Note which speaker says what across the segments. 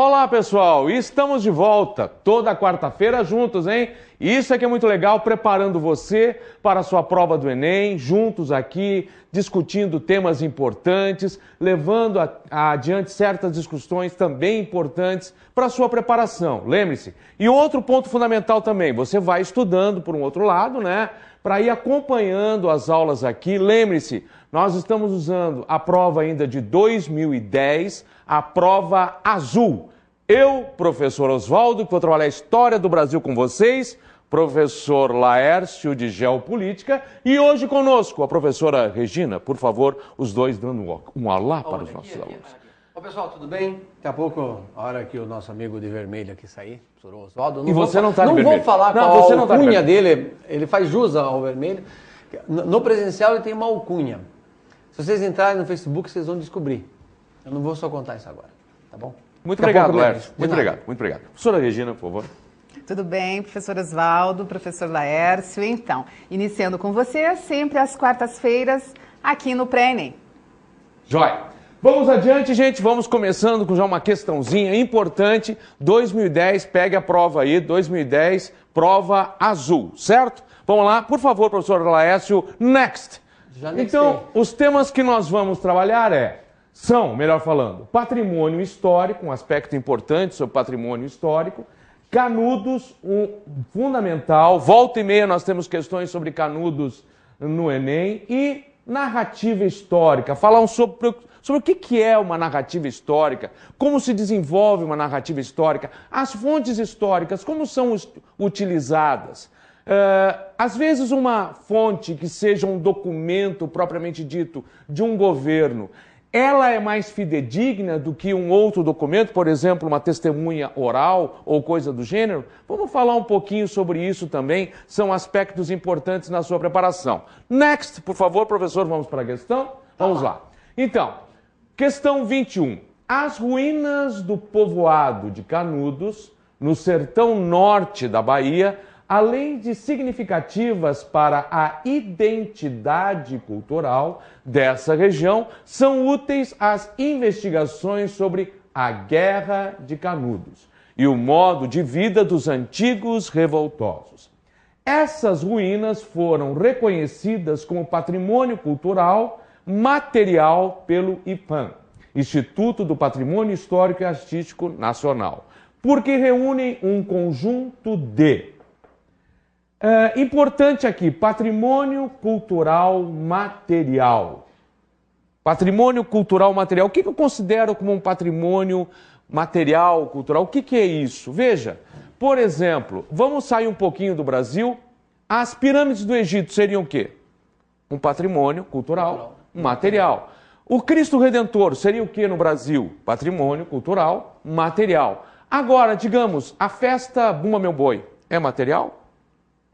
Speaker 1: Olá, pessoal! Estamos de volta toda quarta-feira juntos, hein? Isso é que é muito legal, preparando você para a sua prova do Enem, juntos aqui, discutindo temas importantes, levando adiante certas discussões também importantes para a sua preparação. Lembre-se. E outro ponto fundamental também, você vai estudando por um outro lado, né? Para ir acompanhando as aulas aqui. Lembre-se, nós estamos usando a prova ainda de 2010, a prova azul. Eu, professor Oswaldo, que vou trabalhar a história do Brasil com vocês, professor Laércio de Geopolítica, e hoje conosco a professora Regina. Por favor, os dois dando um olá para os nossos alunos.
Speaker 2: Ô pessoal, tudo bem? Daqui a pouco, a hora que o nosso amigo de vermelho aqui sair, professor Oswaldo...
Speaker 1: E você não está de vermelho.
Speaker 2: Não vou falar qual a alcunha dele, ele faz jus ao vermelho. No presencial ele tem uma alcunha. Se vocês entrarem no Facebook, vocês vão descobrir. Eu não vou só contar isso agora, tá bom?
Speaker 1: Muito obrigado, Laércio. Muito obrigado, muito obrigado. Professora Regina, por favor.
Speaker 3: Tudo bem, professor Oswaldo, professor Laércio. Então, iniciando com você, sempre às quartas-feiras, aqui no Pré-ENEM.
Speaker 1: Jóia. Vamos adiante, gente. Vamos começando com já uma questãozinha importante. 2010, pegue a prova aí, 2010, prova azul, certo? Vamos lá, por favor, professor Laércio, next. Então, os temas que nós vamos trabalhar são, melhor falando, patrimônio histórico, um aspecto importante sobre patrimônio histórico, Canudos, um fundamental, volta e meia nós temos questões sobre Canudos no Enem, e narrativa histórica, falar sobre o que é uma narrativa histórica, como se desenvolve uma narrativa histórica, as fontes históricas, como são utilizadas. Às vezes uma fonte que seja um documento propriamente dito de um governo, ela é mais fidedigna do que um outro documento, por exemplo, uma testemunha oral ou coisa do gênero? Vamos falar um pouquinho sobre isso também, são aspectos importantes na sua preparação. Next, por favor, professor, vamos para a questão? Vamos lá. Então, questão 21. As ruínas do povoado de Canudos, no sertão norte da Bahia, além de significativas para a identidade cultural dessa região, são úteis às investigações sobre a Guerra de Canudos e o modo de vida dos antigos revoltosos. Essas ruínas foram reconhecidas como patrimônio cultural material pelo IPAM, Instituto do Patrimônio Histórico e Artístico Nacional, porque reúnem um conjunto de... importante aqui, patrimônio cultural material. Patrimônio cultural material. O que eu considero como um patrimônio material, cultural? O que é isso? Veja, por exemplo, vamos sair um pouquinho do Brasil. As pirâmides do Egito seriam o quê? Um patrimônio cultural material. O Cristo Redentor seria o quê no Brasil? Patrimônio cultural material. Agora, digamos, a festa Bumba Meu Boi é material?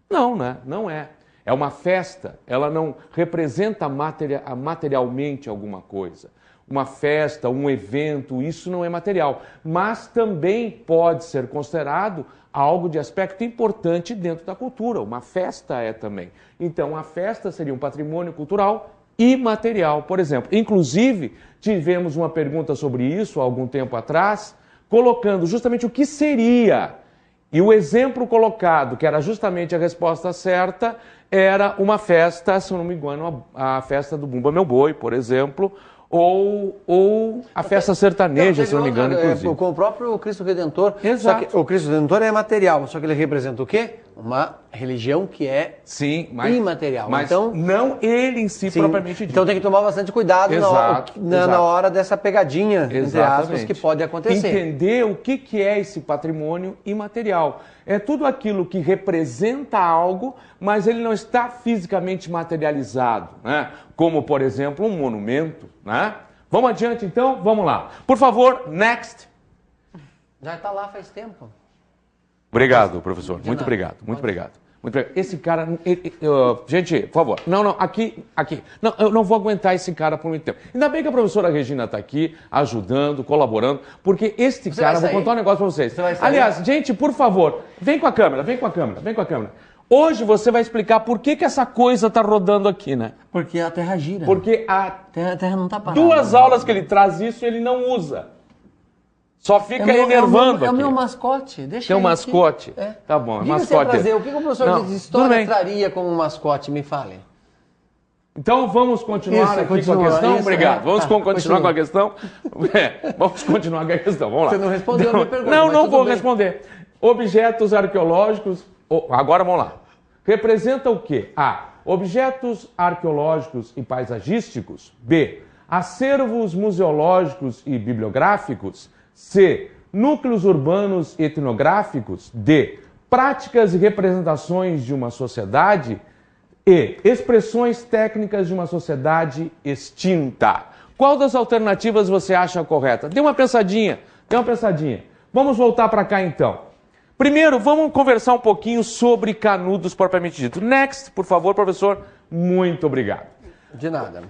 Speaker 1: Não, né? Não é. É uma festa, ela não representa materialmente alguma coisa. Uma festa, um evento, isso não é material. Mas também pode ser considerado algo de aspecto importante dentro da cultura. Uma festa é também. Então, a festa seria um patrimônio cultural imaterial, por exemplo. Inclusive, tivemos uma pergunta sobre isso há algum tempo atrás, colocando justamente o que seria. E o exemplo colocado, que era justamente a resposta certa, era uma festa, se eu não me engano, a festa do Bumba Meu Boi, por exemplo, ou a festa sertaneja, se eu não me engano, inclusive.
Speaker 2: Com o próprio Cristo Redentor.
Speaker 1: Exato.
Speaker 2: Só que o Cristo Redentor é material, só que ele representa o quê? Uma religião que é imaterial.
Speaker 1: Mas então, não ele em si propriamente dito.
Speaker 2: Então tem que tomar bastante cuidado na hora dessa pegadinha, entre aspas, que pode acontecer.
Speaker 1: Entender o que é esse patrimônio imaterial. É tudo aquilo que representa algo, mas ele não está fisicamente materializado, né? Como, por exemplo, um monumento, né? Vamos adiante, então? Vamos lá. Por favor, next.
Speaker 2: Já está lá faz tempo.
Speaker 1: Obrigado, professor. Muito obrigado, muito obrigado. Muito obrigado. Esse cara... gente, por favor. Não, aqui. Não, eu não vou aguentar esse cara por muito tempo. Ainda bem que a professora Regina está aqui, ajudando, colaborando, porque este cara... Vou contar um negócio para vocês. Aliás, gente, por favor, vem com a câmera. Hoje você vai explicar por que essa coisa está rodando aqui, né?
Speaker 2: Porque a Terra gira.
Speaker 1: Porque
Speaker 2: a Terra não está parada.
Speaker 1: 2 aulas que ele traz isso, ele não usa. Só fica enervando
Speaker 2: É o
Speaker 1: aqui.
Speaker 2: meu mascote. Deixa
Speaker 1: Tem um
Speaker 2: ele
Speaker 1: mascote?
Speaker 2: aqui. É.
Speaker 1: Tá bom, é
Speaker 2: Diga
Speaker 1: mascote.
Speaker 2: Trazer, o que o professor
Speaker 1: Não,
Speaker 2: de
Speaker 1: tudo bem.
Speaker 2: história traria como mascote? Me fale.
Speaker 1: Então vamos continuar
Speaker 2: Isso,
Speaker 1: aqui
Speaker 2: continua,
Speaker 1: com a questão?
Speaker 2: isso,
Speaker 1: Obrigado.
Speaker 2: é.
Speaker 1: Vamos
Speaker 2: Tá,
Speaker 1: continuar
Speaker 2: continua.
Speaker 1: com a questão? Vamos continuar com a questão. Vamos lá.
Speaker 2: Você não respondeu a minha pergunta,
Speaker 1: Não,
Speaker 2: mas
Speaker 1: não
Speaker 2: tudo
Speaker 1: vou
Speaker 2: bem.
Speaker 1: responder. Objetos arqueológicos. Agora vamos lá. Representa o quê? A. Objetos arqueológicos e paisagísticos. B. Acervos museológicos e bibliográficos. C. Núcleos urbanos e etnográficos. D. Práticas e representações de uma sociedade. E. Expressões técnicas de uma sociedade extinta. Qual das alternativas você acha correta? Dê uma pensadinha. Vamos voltar para cá então. Primeiro, vamos conversar um pouquinho sobre Canudos propriamente dito. Next, por favor, professor. Muito obrigado.
Speaker 2: De nada.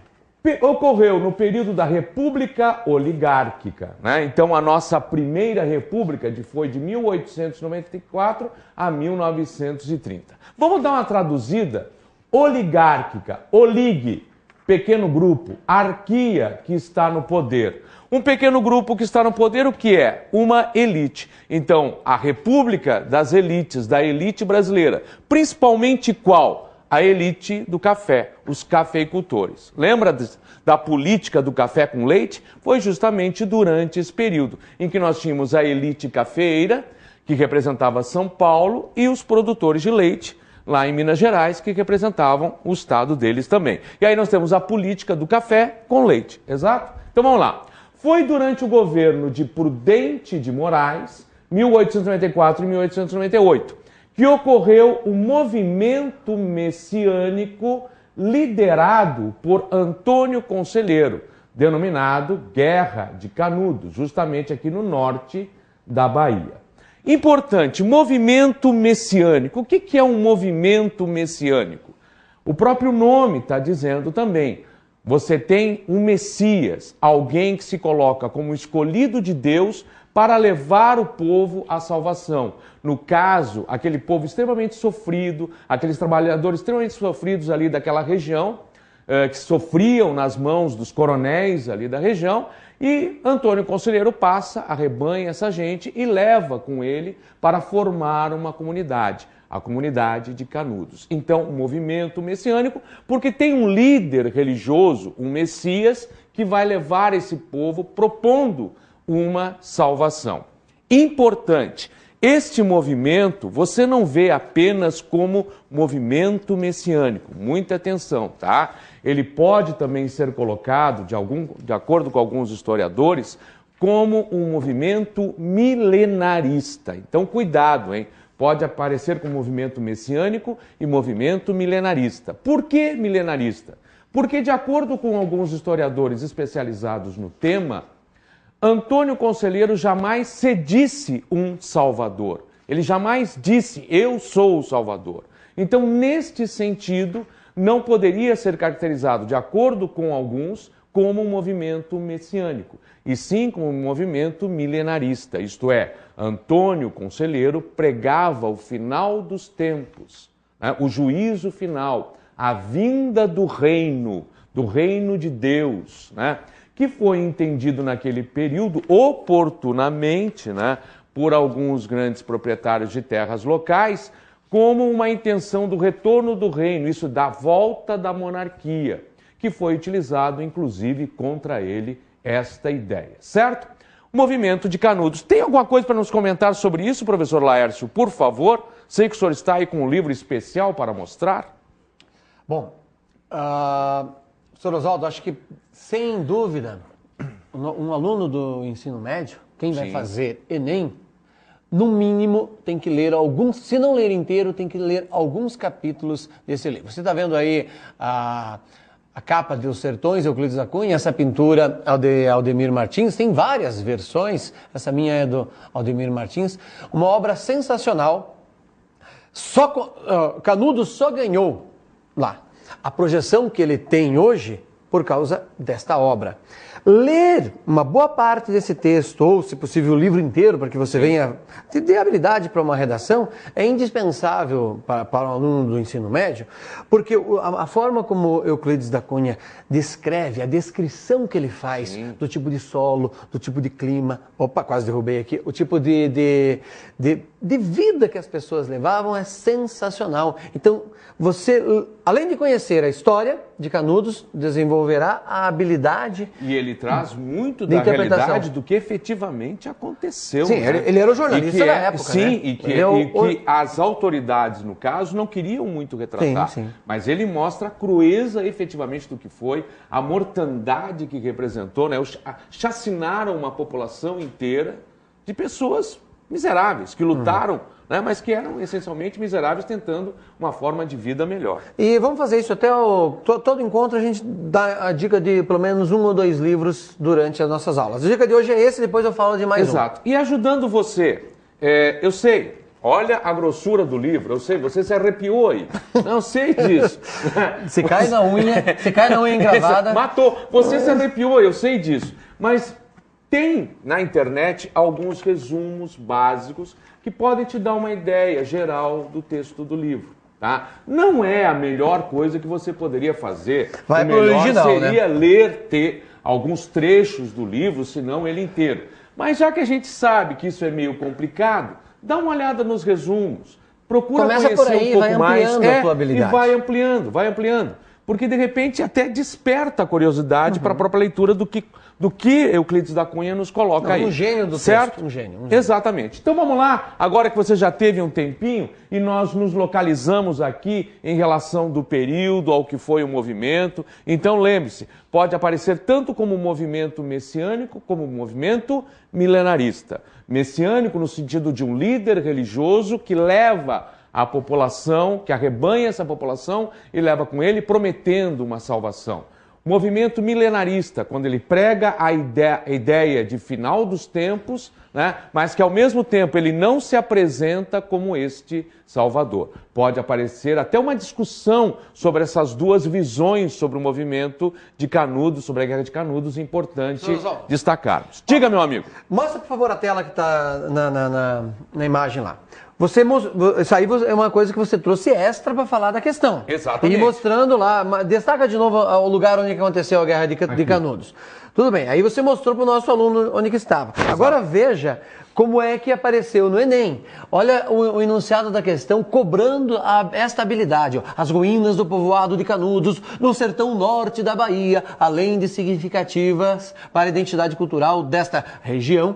Speaker 1: Ocorreu no período da República Oligárquica, né? Então a nossa primeira república foi de 1894 a 1930. Vamos dar uma traduzida? Oligárquica, olig, pequeno grupo, arquia, que está no poder. Um pequeno grupo que está no poder, o que é? Uma elite. Então, a república das elites, da elite brasileira, principalmente qual? A elite do café, os cafeicultores. Lembra da política do café com leite? Foi justamente durante esse período em que nós tínhamos a elite cafeeira, que representava São Paulo, e os produtores de leite, lá em Minas Gerais, que representavam o estado deles também. E aí nós temos a política do café com leite, exato? Então vamos lá. Foi durante o governo de Prudente de Moraes, 1894 e 1898, que ocorreu o movimento messiânico liderado por Antônio Conselheiro, denominado Guerra de Canudos, justamente aqui no norte da Bahia. Importante, movimento messiânico. O que é um movimento messiânico? O próprio nome está dizendo também. Você tem um Messias, alguém que se coloca como escolhido de Deus para levar o povo à salvação. No caso, aquele povo extremamente sofrido, aqueles trabalhadores extremamente sofridos ali daquela região, que sofriam nas mãos dos coronéis ali da região, e Antônio Conselheiro passa, arrebanha essa gente e leva com ele para formar uma comunidade, a comunidade de Canudos. Então, um movimento messiânico, porque tem um líder religioso, um Messias, que vai levar esse povo propondo uma salvação. Importante, este movimento você não vê apenas como movimento messiânico, muita atenção, tá? Ele pode também ser colocado, de acordo com alguns historiadores, como um movimento milenarista. Então, cuidado, hein? Pode aparecer como movimento messiânico e movimento milenarista. Por que milenarista? Porque, de acordo com alguns historiadores especializados no tema, Antônio Conselheiro jamais se disse um salvador. Ele jamais disse, eu sou o salvador. Então, neste sentido, não poderia ser caracterizado, de acordo com alguns, como um movimento messiânico, e sim como um movimento milenarista, isto é, Antônio Conselheiro pregava o final dos tempos, né, o juízo final, a vinda do reino de Deus, né, que foi entendido naquele período oportunamente, né, por alguns grandes proprietários de terras locais, como uma intenção do retorno do reino, isso da volta da monarquia, que foi utilizado, inclusive, contra ele esta ideia, certo? O movimento de Canudos. Tem alguma coisa para nos comentar sobre isso, professor Laércio? Por favor, sei que o senhor está aí com um livro especial para mostrar.
Speaker 2: Bom, professor Oswaldo, acho que, sem dúvida, um aluno do ensino médio, quem vai fazer Enem, no mínimo, tem que ler alguns, se não ler inteiro, tem que ler alguns capítulos desse livro. Você está vendo aí a capa de Os Sertões, Euclides da Cunha, essa pintura de Aldemir Martins, tem várias versões, essa minha é do Aldemir Martins, uma obra sensacional, Canudos só ganhou lá. A projeção que ele tem hoje, por causa desta obra. Ler uma boa parte desse texto, ou se possível o livro inteiro, para que você venha ter habilidade para uma redação, é indispensável para um aluno do ensino médio, porque a forma como Euclides da Cunha descreve, a descrição que ele faz do tipo de solo, do tipo de clima, opa, quase derrubei aqui, o tipo de vida que as pessoas levavam é sensacional. Então, você, além de conhecer a história de Canudos, desenvolverá a habilidade...
Speaker 1: E ele traz muito da realidade do que efetivamente aconteceu.
Speaker 2: Sim,
Speaker 1: né?
Speaker 2: ele era o jornalista da época,
Speaker 1: sim,
Speaker 2: né?
Speaker 1: e que as autoridades, no caso, não queriam muito retratar.
Speaker 2: Sim.
Speaker 1: Mas ele mostra a crueza efetivamente do que foi, a mortandade que representou, né? Chacinaram uma população inteira de pessoas miseráveis, que lutaram, né, mas que eram essencialmente miseráveis, tentando uma forma de vida melhor.
Speaker 2: E vamos fazer isso até todo encontro, a gente dá a dica de pelo menos 1 ou 2 livros durante as nossas aulas. A dica de hoje é esse, depois eu falo de mais
Speaker 1: Exato. E ajudando você, eu sei, olha a grossura do livro, eu sei, você se arrepiou aí, não sei disso.
Speaker 2: Se cai na unha encravada...
Speaker 1: Matou, você se arrepiou, eu sei disso, mas... Tem na internet alguns resumos básicos que podem te dar uma ideia geral do texto do livro, tá? Não é a melhor coisa que você poderia fazer.
Speaker 2: Vai
Speaker 1: o
Speaker 2: pro
Speaker 1: melhor
Speaker 2: original,
Speaker 1: seria
Speaker 2: né?
Speaker 1: ter alguns trechos do livro, se não ele inteiro. Mas já que a gente sabe que isso é meio complicado, dá uma olhada nos resumos. Procura
Speaker 2: Começa
Speaker 1: conhecer
Speaker 2: por aí,
Speaker 1: um pouco
Speaker 2: vai
Speaker 1: mais.
Speaker 2: ampliando a tua habilidade.
Speaker 1: E vai ampliando. Porque, de repente, até desperta a curiosidade para a própria leitura do que Euclides da Cunha nos coloca aí.
Speaker 2: Um gênio do
Speaker 1: certo?
Speaker 2: texto. Um gênio.
Speaker 1: Exatamente. Então, vamos lá. Agora que você já teve um tempinho e nós nos localizamos aqui em relação do período ao que foi o movimento. Então, lembre-se, pode aparecer tanto como movimento messiânico como movimento milenarista. Messiânico no sentido de um líder religioso que leva a população, que arrebanha essa população e leva com ele prometendo uma salvação. Movimento milenarista, quando ele prega a ideia de final dos tempos, né, mas que ao mesmo tempo ele não se apresenta como este Salvador. Pode aparecer até uma discussão sobre essas duas visões sobre o movimento de Canudos, sobre a Guerra de Canudos, importante destacarmos. Diga, meu amigo.
Speaker 2: Mostra, por favor, a tela que está na imagem lá. Isso aí é uma coisa que você trouxe extra para falar da questão.
Speaker 1: Exatamente.
Speaker 2: E mostrando lá, destaca de novo o lugar onde aconteceu a Guerra de Canudos. Tudo bem, aí você mostrou para o nosso aluno onde que estava.
Speaker 1: Exato.
Speaker 2: Agora veja como é que apareceu no Enem. Olha o enunciado da questão cobrando esta habilidade. Ó. As ruínas do povoado de Canudos, no sertão norte da Bahia, além de significativas para a identidade cultural desta região,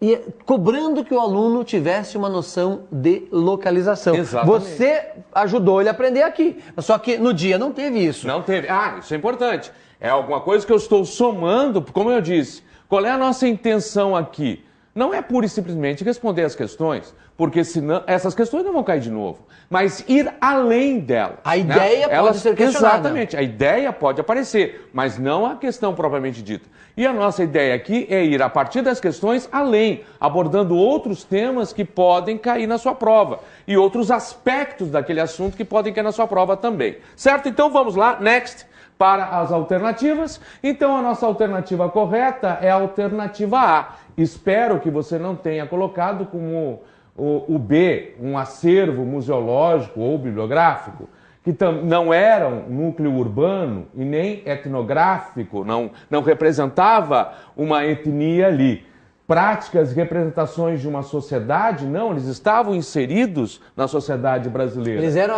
Speaker 2: e cobrando que o aluno tivesse uma noção de localização.
Speaker 1: Exatamente.
Speaker 2: Você ajudou ele a aprender aqui, só que no dia não teve isso.
Speaker 1: Não teve. Isso é importante. É alguma coisa que eu estou somando, como eu disse. Qual é a nossa intenção aqui? Não é pura e simplesmente responder as questões, porque senão essas questões não vão cair de novo, mas ir além delas.
Speaker 2: A ideia pode ser questionada.
Speaker 1: Exatamente, a ideia pode aparecer, mas não a questão propriamente dita. E a nossa ideia aqui é ir, a partir das questões, além, abordando outros temas que podem cair na sua prova e outros aspectos daquele assunto que podem cair na sua prova também. Certo? Então vamos lá, next, para as alternativas. Então a nossa alternativa correta é a alternativa A. Espero que você não tenha colocado como o B, um acervo museológico ou bibliográfico, que não era um núcleo urbano e nem etnográfico, não representava uma etnia ali. Práticas e representações de uma sociedade, não, eles estavam inseridos na sociedade brasileira.
Speaker 2: Eles eram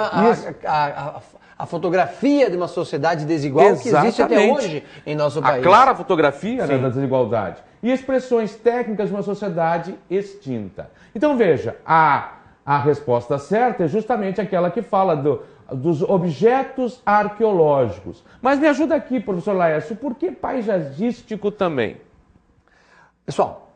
Speaker 2: a fotografia de uma sociedade desigual. Exatamente. Que existe até hoje em nosso país.
Speaker 1: A clara fotografia, né, da desigualdade. E expressões técnicas de uma sociedade extinta. Então veja, a resposta certa é justamente aquela que fala dos objetos arqueológicos. Mas me ajuda aqui, professor Laércio, por que paisagístico também?
Speaker 2: Pessoal,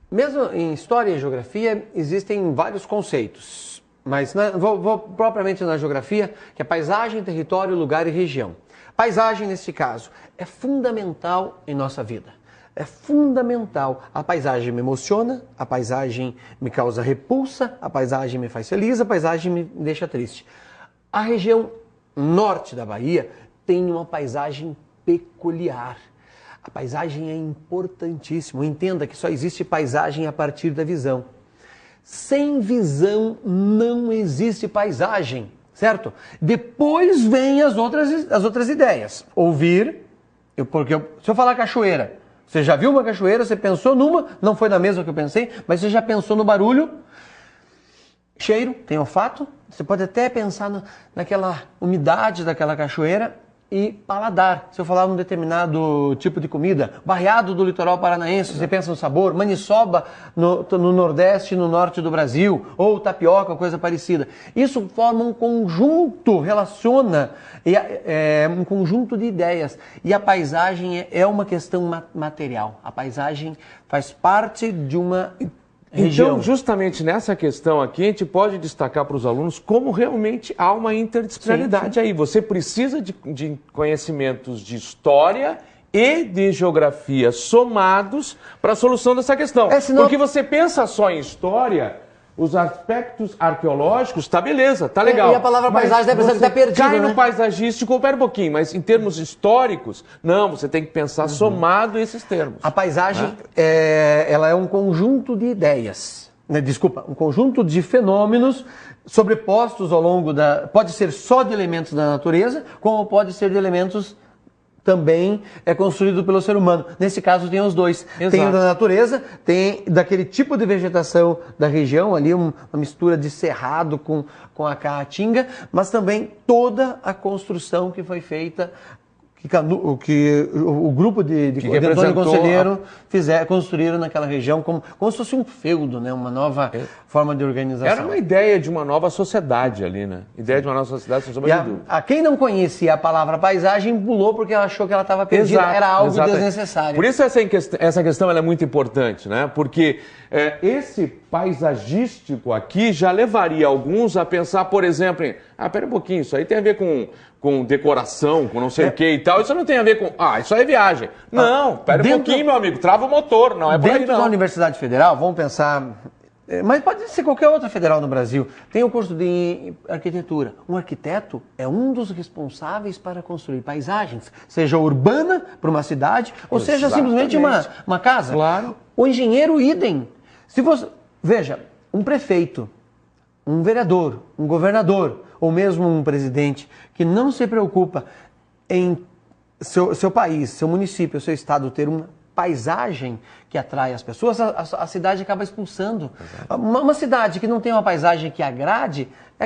Speaker 2: mesmo em História e Geografia existem vários conceitos, mas vou propriamente na Geografia, que é paisagem, território, lugar e região. Paisagem, nesse caso, é fundamental em nossa vida. É fundamental. A paisagem me emociona, a paisagem me causa repulsa, a paisagem me faz feliz, a paisagem me deixa triste. A região norte da Bahia, tem uma paisagem peculiar. A paisagem é importantíssima. Entenda que só existe paisagem a partir da visão. Sem visão não existe paisagem, certo? Depois vem as outras ideias. Ouvir, se eu falar cachoeira, você já viu uma cachoeira, você pensou numa, não foi na mesma que eu pensei, mas você já pensou no barulho, cheiro, tem olfato, você pode até pensar naquela umidade daquela cachoeira e paladar. Se eu falar um determinado tipo de comida, Barreado do litoral paranaense, você pensa no sabor, maniçoba no Nordeste e no Norte do Brasil, ou tapioca, coisa parecida. Isso forma um conjunto, relaciona um conjunto de ideias. E a paisagem é uma questão material. A paisagem faz parte de uma região.
Speaker 1: Então, justamente nessa questão aqui, a gente pode destacar para os alunos como realmente há uma interdisciplinaridade aí. Você precisa de conhecimentos de história e de geografia somados para a solução dessa questão. Porque você pensa só em história, os aspectos arqueológicos, tá beleza, tá legal.
Speaker 2: E a palavra paisagem deve estar perdida,
Speaker 1: cai
Speaker 2: né?
Speaker 1: no paisagístico, pera um pouquinho, mas em termos históricos, não, você tem que pensar somado esses termos.
Speaker 2: A paisagem, ela é um conjunto de ideias, né? Desculpa, um conjunto de fenômenos sobrepostos ao longo pode ser só de elementos da natureza, como pode ser de elementos também construído pelo ser humano. Nesse caso tem os dois.
Speaker 1: Exato.
Speaker 2: Tem o da natureza, tem daquele tipo de vegetação da região, ali uma mistura de cerrado com a caatinga, mas também toda a construção que foi feita, que o grupo de Antônio Conselheiro construíram naquela região como se fosse um feudo, né? Uma nova forma de organização.
Speaker 1: Era uma ideia de uma nova sociedade ali, né? Ideia de uma nova sociedade, sem sombra de dúvida.
Speaker 2: A quem não conhecia a palavra paisagem pulou porque ela achou que ela estava perdida. Era algo desnecessário.
Speaker 1: Por isso essa questão ela é muito importante, né? Porque esse paisagístico aqui já levaria alguns a pensar, por exemplo, pera um pouquinho, isso aí tem a ver com decoração, com não sei o que e tal. Isso não tem a ver com... isso aí é viagem. Não, pera um pouquinho, meu amigo. Trava o motor, não é por aí, não.
Speaker 2: Dentro da Universidade Federal, vamos pensar... Mas pode ser qualquer outra federal no Brasil. Tem o curso de arquitetura. Um arquiteto é um dos responsáveis para construir paisagens, seja urbana para uma cidade, ou seja simplesmente uma casa.
Speaker 1: Claro.
Speaker 2: O engenheiro, idem. Veja, um prefeito, um vereador, um governador, ou mesmo um presidente que não se preocupa em seu país, seu município, seu estado ter uma paisagem que atrai as pessoas, a cidade acaba expulsando. Uma cidade que não tem uma paisagem que agrade, é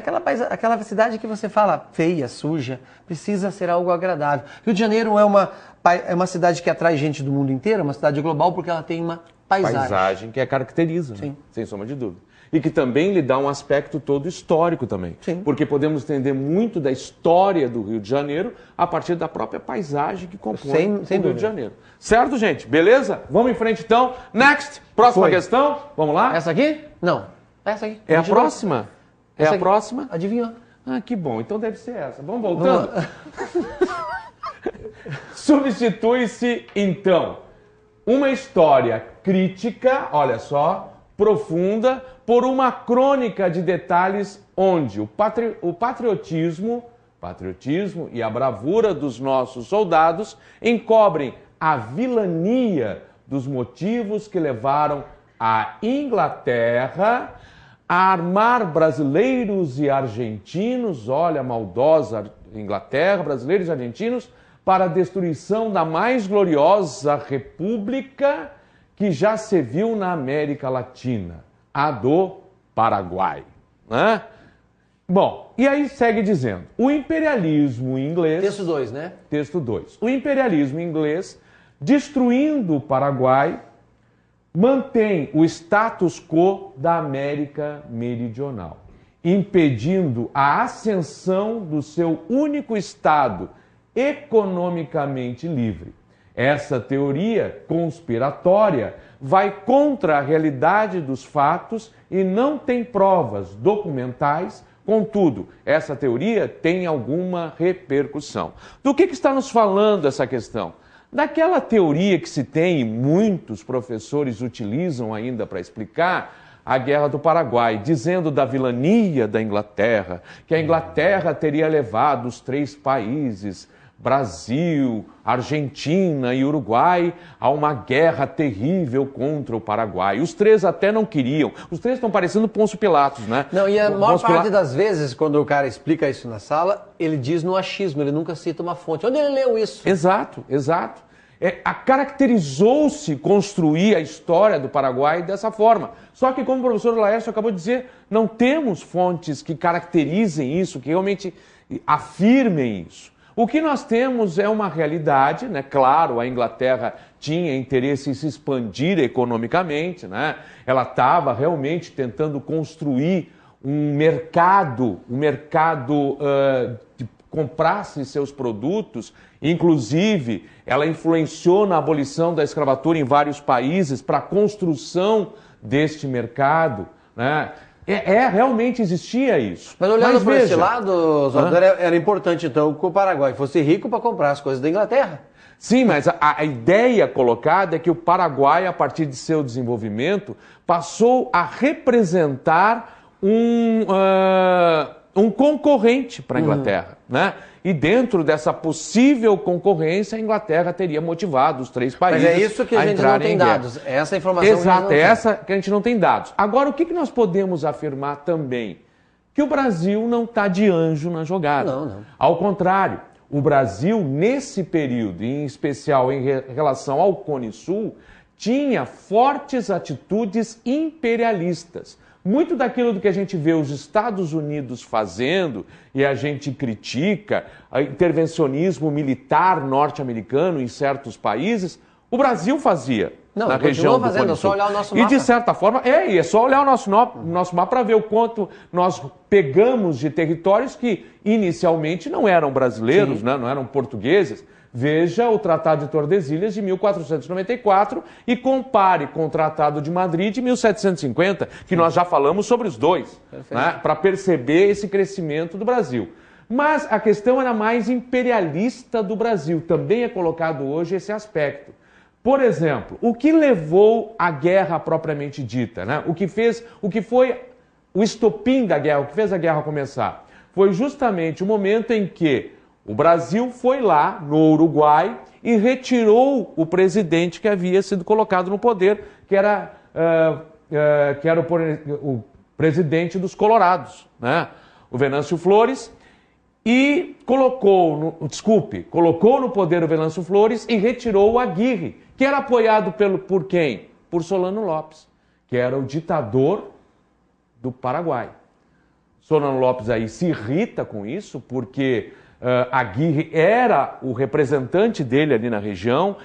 Speaker 2: aquela cidade que você fala feia, suja, precisa ser algo agradável. Rio de Janeiro é uma cidade que atrai gente do mundo inteiro, é uma cidade global porque ela tem uma paisagem
Speaker 1: que a caracteriza, né? Sem sombra de dúvida. E que também lhe dá um aspecto todo histórico também.
Speaker 2: Sim.
Speaker 1: Porque podemos entender muito da história do Rio de Janeiro a partir da própria paisagem que compõe o Rio de Janeiro. Certo, gente? Beleza? Vamos em frente então. Next, próxima questão. Vamos lá?
Speaker 2: Essa aqui? Não. Essa aqui.
Speaker 1: É a próxima? É a próxima?
Speaker 2: Adivinhou.
Speaker 1: Que bom. Então deve ser essa. Vamos voltando? Substitui-se, então, uma história crítica, olha só, profunda, por uma crônica de detalhes onde o patriotismo e a bravura dos nossos soldados encobrem a vilania dos motivos que levaram a Inglaterra a armar brasileiros e argentinos, olha a maldosa Inglaterra, brasileiros e argentinos, para a destruição da mais gloriosa república que já se viu na América Latina, a do Paraguai. Né? Bom, e aí segue dizendo, o imperialismo inglês...
Speaker 2: Texto 2, né?
Speaker 1: Texto 2. O imperialismo inglês, destruindo o Paraguai, mantém o status quo da América Meridional, impedindo a ascensão do seu único estado economicamente livre. Essa teoria conspiratória vai contra a realidade dos fatos e não tem provas documentais. Contudo, essa teoria tem alguma repercussão. Do que está nos falando essa questão? Daquela teoria que se tem, e muitos professores utilizam ainda para explicar, a Guerra do Paraguai, dizendo da vilania da Inglaterra, que a Inglaterra teria levado os 3 países, Brasil, Argentina e Uruguai, a uma guerra terrível contra o Paraguai. Os 3 até não queriam. Os 3 estão parecendo Pôncio Pilatos, né?
Speaker 2: Não, e a maior parte das vezes, quando o cara explica isso na sala, ele diz no achismo, ele nunca cita uma fonte. Onde ele leu isso?
Speaker 1: Exato, exato. Caracterizou-se construir a história do Paraguai dessa forma. Só que, como o professor Laércio acabou de dizer, não temos fontes que caracterizem isso, que realmente afirmem isso. O que nós temos é uma realidade, né? Claro, a Inglaterra tinha interesse em se expandir economicamente, né? Ela estava realmente tentando construir um mercado que comprasse seus produtos. Inclusive, ela influenciou na abolição da escravatura em vários países para a construção deste mercado, né? Realmente existia isso.
Speaker 2: Mas olhando por esse lado, Zoldan, era importante então que o Paraguai fosse rico para comprar as coisas da Inglaterra.
Speaker 1: Sim, mas a ideia colocada é que o Paraguai, a partir de seu desenvolvimento, passou a representar um concorrente para a Inglaterra, né? E dentro dessa possível concorrência, a Inglaterra teria motivado os 3 países.
Speaker 2: Mas é isso que a gente não tem dados. É essa informação.
Speaker 1: Exato, é essa que a gente não tem dados. Agora, o que nós podemos afirmar também? Que o Brasil não está de anjo na jogada.
Speaker 2: Não.
Speaker 1: Ao contrário, o Brasil, nesse período, em especial em relação ao Cone Sul, tinha fortes atitudes imperialistas. Muito daquilo do que a gente vê os Estados Unidos fazendo, e a gente critica, o intervencionismo militar norte-americano em certos países, o Brasil fazia na região do Cone Sul.
Speaker 2: É só olhar o nosso mapa.
Speaker 1: E de certa forma, é só olhar o nosso mapa para ver o quanto nós pegamos de territórios que inicialmente não eram brasileiros, né, não eram portugueses. Veja o Tratado de Tordesilhas de 1494 e compare com o Tratado de Madrid de 1750, que nós já falamos sobre os dois, né, para perceber esse crescimento do Brasil. Mas a questão era mais imperialista do Brasil, também é colocado hoje esse aspecto. Por exemplo, o que levou à guerra propriamente dita, né? O que foi o estopim da guerra, o que fez a guerra começar? Foi justamente o momento em que o Brasil foi lá no Uruguai e retirou o presidente que havia sido colocado no poder, que era o presidente dos Colorados, né? O Venâncio Flores, e colocou no poder o Venâncio Flores e retirou o Aguirre, que era apoiado por quem? Por Solano Lopes, que era o ditador do Paraguai. Solano Lopes aí se irrita com isso, porque Aguirre era o representante dele ali na região,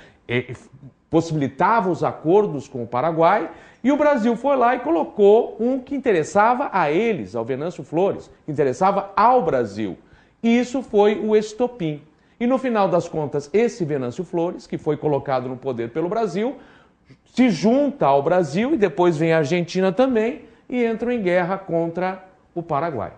Speaker 1: possibilitava os acordos com o Paraguai, e o Brasil foi lá e colocou um que interessava a eles, ao Venâncio Flores, que interessava ao Brasil. E isso foi o estopim. E no final das contas, esse Venâncio Flores, que foi colocado no poder pelo Brasil, se junta ao Brasil e depois vem a Argentina também e entram em guerra contra o Paraguai.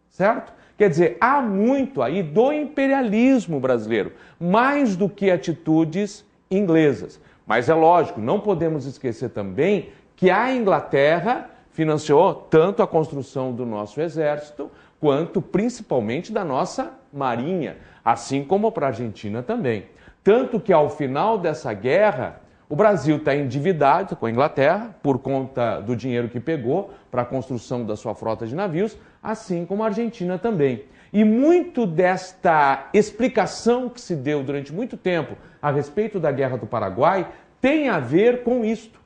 Speaker 1: Certo? Quer dizer, há muito aí do imperialismo brasileiro, mais do que atitudes inglesas. Mas é lógico, não podemos esquecer também que a Inglaterra financiou tanto a construção do nosso exército, quanto principalmente da nossa marinha, assim como para a Argentina também. Tanto que ao final dessa guerra, o Brasil está endividado com a Inglaterra por conta do dinheiro que pegou para a construção da sua frota de navios, assim como a Argentina também. E muito desta explicação que se deu durante muito tempo a respeito da Guerra do Paraguai tem a ver com isto,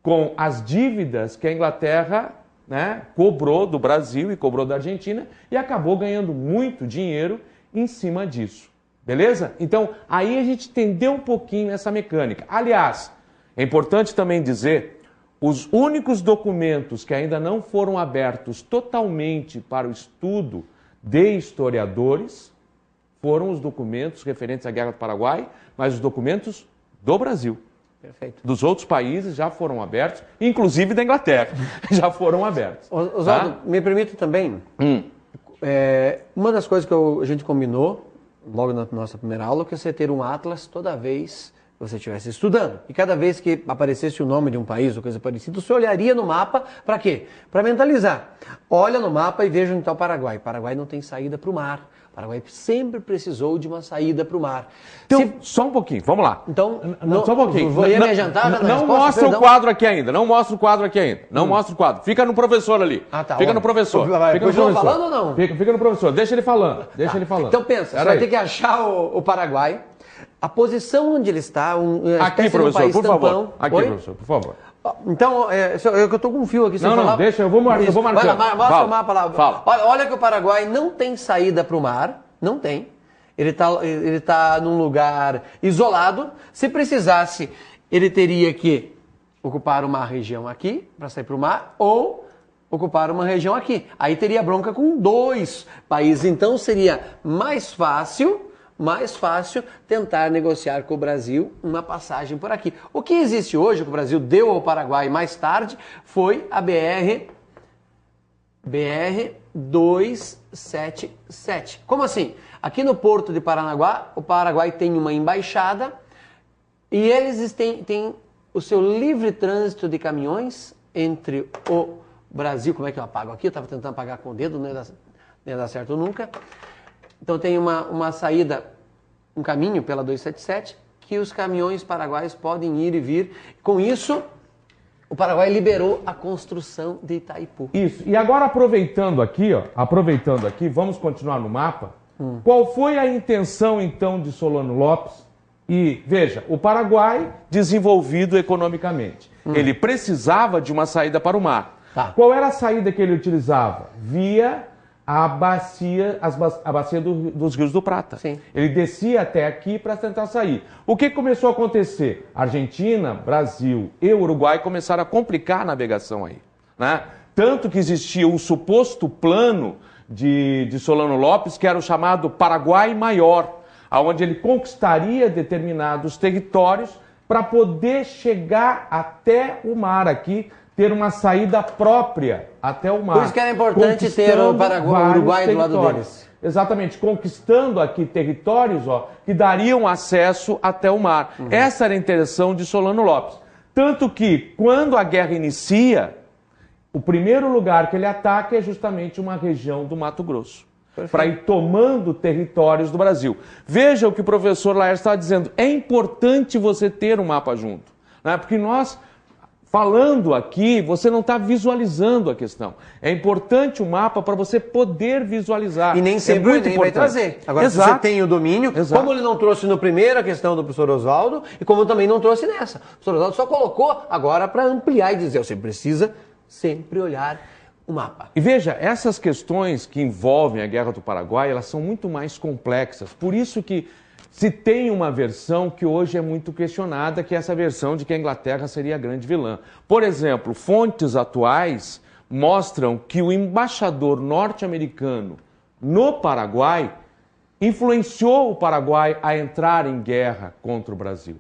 Speaker 1: com as dívidas que a Inglaterra, né, cobrou do Brasil e cobrou da Argentina e acabou ganhando muito dinheiro em cima disso. Beleza? Então, aí a gente entendeu um pouquinho essa mecânica. Aliás, é importante também dizer, os únicos documentos que ainda não foram abertos totalmente para o estudo de historiadores foram os documentos referentes à Guerra do Paraguai, mas os documentos do Brasil.
Speaker 2: Perfeito.
Speaker 1: Dos outros países já foram abertos, inclusive da Inglaterra, já foram abertos.
Speaker 2: Oswaldo, tá? Me permite também, uma das coisas que a gente combinou logo na nossa primeira aula, que é você ter um atlas toda vez você estivesse estudando. E cada vez que aparecesse o nome de um país ou coisa parecida, você olharia no mapa para quê? Para mentalizar. Olha no mapa e veja onde está o Paraguai. O Paraguai não tem saída para o mar. O Paraguai sempre precisou de uma saída para o mar.
Speaker 1: Então, só um pouquinho, vamos lá.
Speaker 2: Então,
Speaker 1: só um pouquinho.
Speaker 2: Vou me adiantar na
Speaker 1: não
Speaker 2: resposta,
Speaker 1: mostra
Speaker 2: perdão.
Speaker 1: o quadro aqui ainda. Não mostra o quadro aqui ainda. Não mostra o quadro. Fica no professor ali.
Speaker 2: Ah, tá,
Speaker 1: fica
Speaker 2: olha.
Speaker 1: no professor.
Speaker 2: Vai,
Speaker 1: fica no
Speaker 2: continua
Speaker 1: professor.
Speaker 2: falando ou não?
Speaker 1: Fica no professor. Deixa ele falando. Deixa ele falando.
Speaker 2: Então pensa, você vai ter que achar o Paraguai, a posição onde ele está,
Speaker 1: aqui, professor,
Speaker 2: país
Speaker 1: por
Speaker 2: tampão.
Speaker 1: favor. Aqui,
Speaker 2: Oi?
Speaker 1: professor, por favor.
Speaker 2: Então, eu tô com um fio aqui.
Speaker 1: Não, deixa, eu vou marcando.
Speaker 2: Vai lá, mostra o mapa lá.
Speaker 1: Fala.
Speaker 2: Olha que o Paraguai não tem saída para o mar, não tem. Ele tá num lugar isolado. Se precisasse, ele teria que ocupar uma região aqui para sair para o mar ou ocupar uma região aqui. Aí teria bronca com 2 países. Então seria mais fácil tentar negociar com o Brasil uma passagem por aqui. O que existe hoje, que o Brasil deu ao Paraguai mais tarde, foi a BR 277. Como assim? Aqui no Porto de Paranaguá, o Paraguai tem uma embaixada e eles têm o seu livre trânsito de caminhões entre o Brasil. Como é que eu apago aqui? Eu estava tentando apagar com o dedo, não ia dar certo nunca. Então tem uma saída, um caminho pela 277, que os caminhões paraguaios podem ir e vir. Com isso, o Paraguai liberou a construção de Itaipu.
Speaker 1: Isso. E agora aproveitando aqui, vamos continuar no mapa. Qual foi a intenção, então, de Solano Lopes? E, veja, o Paraguai desenvolvido economicamente. Ele precisava de uma saída para o mar.
Speaker 2: Tá.
Speaker 1: Qual era a saída que ele utilizava? Via a bacia dos Rios do Prata.
Speaker 2: Sim.
Speaker 1: Ele descia até aqui para tentar sair. O que começou a acontecer? Argentina, Brasil e Uruguai começaram a complicar a navegação aí, né? Tanto que existia um suposto plano de Solano Lopes, que era o chamado Paraguai Maior, onde ele conquistaria determinados territórios para poder chegar até o mar aqui, ter uma saída própria até o mar.
Speaker 2: Por isso que era importante ter o Paraguai, o Uruguai do lado deles.
Speaker 1: Exatamente, conquistando aqui territórios que dariam acesso até o mar. Essa era a intenção de Solano Lopes. Tanto que, quando a guerra inicia, o primeiro lugar que ele ataca é justamente uma região do Mato Grosso, para ir tomando territórios do Brasil. Veja o que o professor Laércio estava dizendo. É importante você ter um mapa junto, né? Porque nós, falando aqui, você não está visualizando a questão. É importante o mapa para você poder visualizar.
Speaker 2: E nem sempre
Speaker 1: muito
Speaker 2: ele vai trazer. Agora,
Speaker 1: Exato.
Speaker 2: se você tem o domínio,
Speaker 1: Exato.
Speaker 2: como ele não trouxe no primeiro a questão do professor Oswaldo, e como também não trouxe nessa. O professor Oswaldo só colocou agora para ampliar e dizer, você precisa sempre olhar o mapa.
Speaker 1: E veja, essas questões que envolvem a Guerra do Paraguai, elas são muito mais complexas. Por isso que se tem uma versão que hoje é muito questionada, que é essa versão de que a Inglaterra seria a grande vilã. Por exemplo, fontes atuais mostram que o embaixador norte-americano no Paraguai influenciou o Paraguai a entrar em guerra contra o Brasil.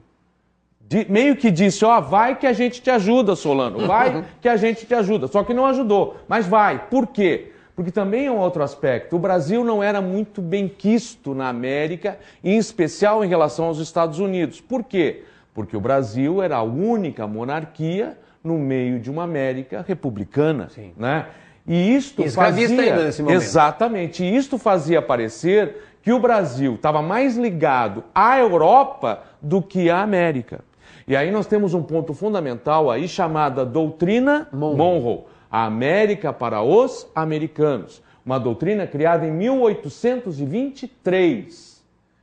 Speaker 1: Meio que disse, vai que a gente te ajuda, Solano, vai que a gente te ajuda. Só que não ajudou, mas vai. Por quê? Porque também é um outro aspecto. O Brasil não era muito bem quisto na América, em especial em relação aos Estados Unidos. Por quê? Porque o Brasil era a única monarquia no meio de uma América republicana.
Speaker 2: Sim.
Speaker 1: Né? E isto
Speaker 2: escravista
Speaker 1: fazia...
Speaker 2: ainda nesse momento.
Speaker 1: Exatamente. E isto fazia parecer que o Brasil estava mais ligado à Europa do que à América. E aí nós temos um ponto fundamental aí chamada Doutrina Monroe. A América para os americanos. Uma doutrina criada em 1823.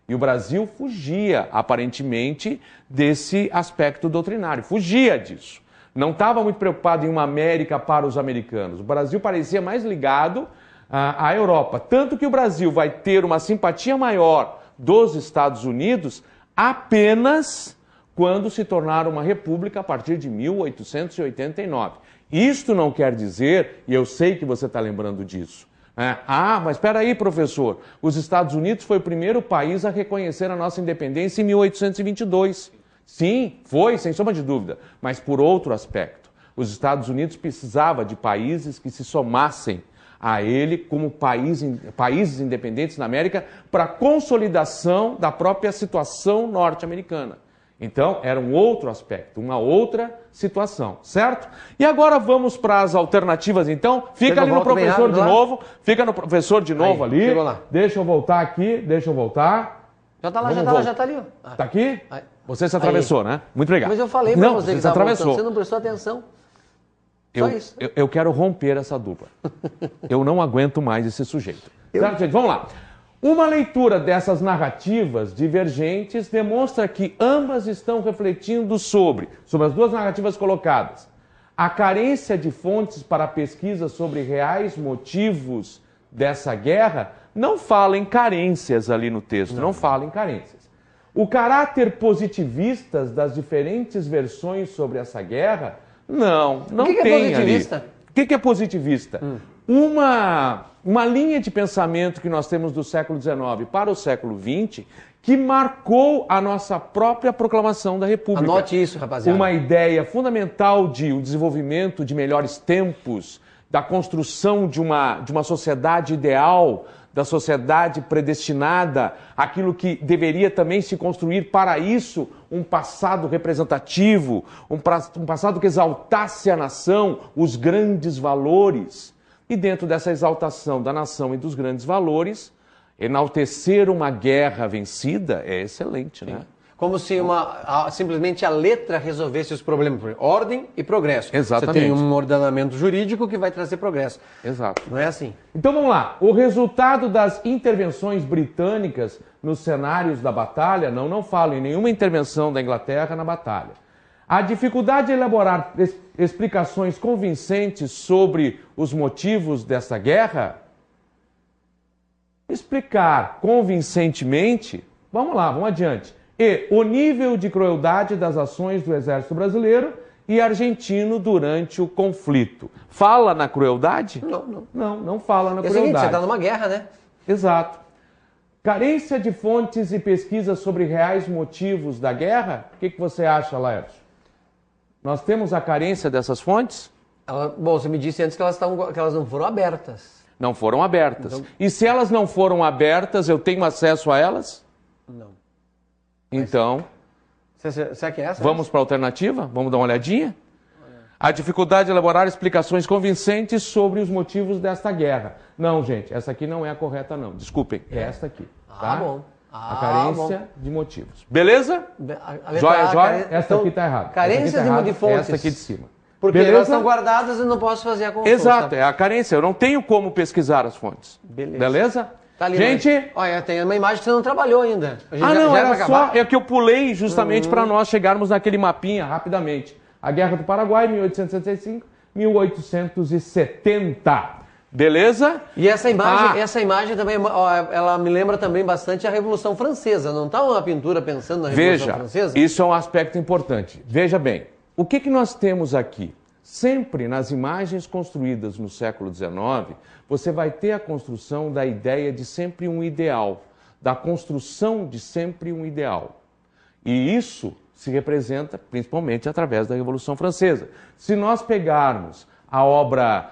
Speaker 1: E o Brasil fugia, aparentemente, desse aspecto doutrinário. Fugia disso. Não estava muito preocupado em uma América para os americanos. O Brasil parecia mais ligado à Europa. Tanto que o Brasil vai ter uma simpatia maior dos Estados Unidos apenas quando se tornar uma república a partir de 1889. Isto não quer dizer, e eu sei que você está lembrando disso, mas espera aí, professor, os Estados Unidos foi o primeiro país a reconhecer a nossa independência em 1822. Sim, foi, sem sombra de dúvida, mas por outro aspecto. Os Estados Unidos precisava de países que se somassem a ele como países independentes na América para a consolidação da própria situação norte-americana. Então, era um outro aspecto, uma outra situação, certo? E agora vamos para as alternativas, então. Fica ali no professor de novo. Fica no professor de novo ali.
Speaker 2: Chegou lá.
Speaker 1: Deixa eu voltar aqui, deixa eu voltar.
Speaker 2: Já tá lá, já tá ali. Ó.
Speaker 1: Tá aqui? Você se atravessou, né? Muito obrigado.
Speaker 2: Mas eu falei pra você que
Speaker 1: se atravessou.
Speaker 2: Voltando, você não prestou atenção. Só isso.
Speaker 1: Eu quero romper essa dupla. Eu não aguento mais esse sujeito. Certo, gente? Vamos lá. Uma leitura dessas narrativas divergentes demonstra que ambas estão refletindo sobre as duas narrativas colocadas, a carência de fontes para pesquisa sobre reais motivos dessa guerra. Não fala em carências ali no texto, não fala em carências. O caráter positivista das diferentes versões sobre essa guerra, não tem ali.
Speaker 2: Positivista?
Speaker 1: O que é positivista? Uma linha de pensamento que nós temos do século XIX para o século XX que marcou a nossa própria proclamação da República.
Speaker 2: Anote isso, rapaziada.
Speaker 1: Uma ideia fundamental de o desenvolvimento de melhores tempos, da construção de uma sociedade ideal, da sociedade predestinada, aquilo que deveria também se construir para isso, um passado representativo, um passado que exaltasse a nação, os grandes valores. E dentro dessa exaltação da nação e dos grandes valores, enaltecer uma guerra vencida é excelente, né?
Speaker 2: Como se simplesmente a letra resolvesse os problemas. Ordem e progresso.
Speaker 1: Exatamente.
Speaker 2: Você tem um ordenamento jurídico que vai trazer progresso.
Speaker 1: Exato.
Speaker 2: Não é assim?
Speaker 1: Então vamos lá. O resultado das intervenções britânicas nos cenários da batalha, não falo em nenhuma intervenção da Inglaterra na batalha. A dificuldade de elaborar explicações convincentes sobre os motivos dessa guerra. Explicar convincentemente, vamos lá, vamos adiante. E o nível de crueldade das ações do Exército Brasileiro e argentino durante o conflito. Fala na crueldade? Não fala na crueldade.
Speaker 2: É o seguinte, você está numa guerra, né?
Speaker 1: Exato. Carência de fontes e pesquisas sobre reais motivos da guerra? O que você acha, Laércio? Nós temos a carência dessas fontes?
Speaker 2: Bom, você me disse antes que elas não foram abertas.
Speaker 1: Não foram abertas. Então... E se elas não foram abertas, eu tenho acesso a elas?
Speaker 2: Não.
Speaker 1: Então,
Speaker 2: será que é essa?
Speaker 1: Vamos para a alternativa? Vamos dar uma olhadinha? A dificuldade de elaborar explicações convincentes sobre os motivos desta guerra. Não, gente, essa aqui não é a correta, não. Desculpem, é esta aqui. Tá?
Speaker 2: Bom.
Speaker 1: A carência de motivos. Beleza? Joia. Esta aqui está errada.
Speaker 2: Carência de fontes.
Speaker 1: Esta aqui de cima.
Speaker 2: Porque elas estão guardadas e não posso fazer a consulta.
Speaker 1: Exato, é a carência. Eu não tenho como pesquisar as fontes. Beleza?
Speaker 2: Tá ali,
Speaker 1: gente...
Speaker 2: Olha, tem uma imagem que você não trabalhou ainda.
Speaker 1: Era só... É que eu pulei justamente para nós chegarmos naquele mapinha rapidamente. A Guerra do Paraguai, 1865, 1870. Beleza?
Speaker 2: E essa imagem também, ela me lembra também bastante a Revolução Francesa. Não está uma pintura pensando na Revolução Francesa?
Speaker 1: Isso é um aspecto importante. Veja bem, o que nós temos aqui? Sempre nas imagens construídas no século XIX, você vai ter a construção da ideia de sempre um ideal, da construção de sempre um ideal. E isso se representa principalmente através da Revolução Francesa. Se nós pegarmos a obra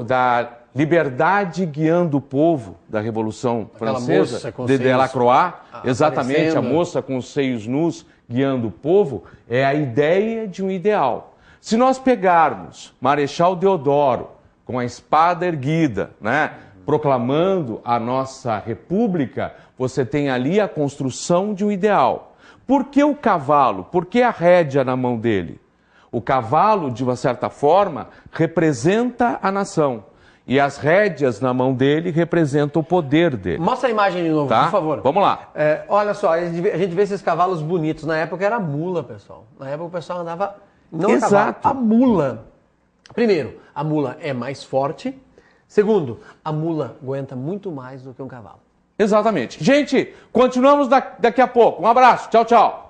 Speaker 1: da Liberdade Guiando o Povo, da Revolução Francesa, de Delacroix, exatamente, a moça com os seios nus guiando o povo, é a ideia de um ideal. Se nós pegarmos Marechal Deodoro com a espada erguida, né, proclamando a nossa república, você tem ali a construção de um ideal. Por que o cavalo? Por que a rédea na mão dele? O cavalo, de uma certa forma, representa a nação. E as rédeas na mão dele representam o poder dele.
Speaker 2: Mostra a imagem de novo, por favor.
Speaker 1: Vamos lá.
Speaker 2: Olha só, a gente vê esses cavalos bonitos. Na época era mula, pessoal. Na época o pessoal andava... Não
Speaker 1: Exato.
Speaker 2: A mula. Primeiro, a mula é mais forte. Segundo, a mula aguenta muito mais do que um cavalo.
Speaker 1: Exatamente. Gente, continuamos daqui a pouco. Um abraço. Tchau, tchau.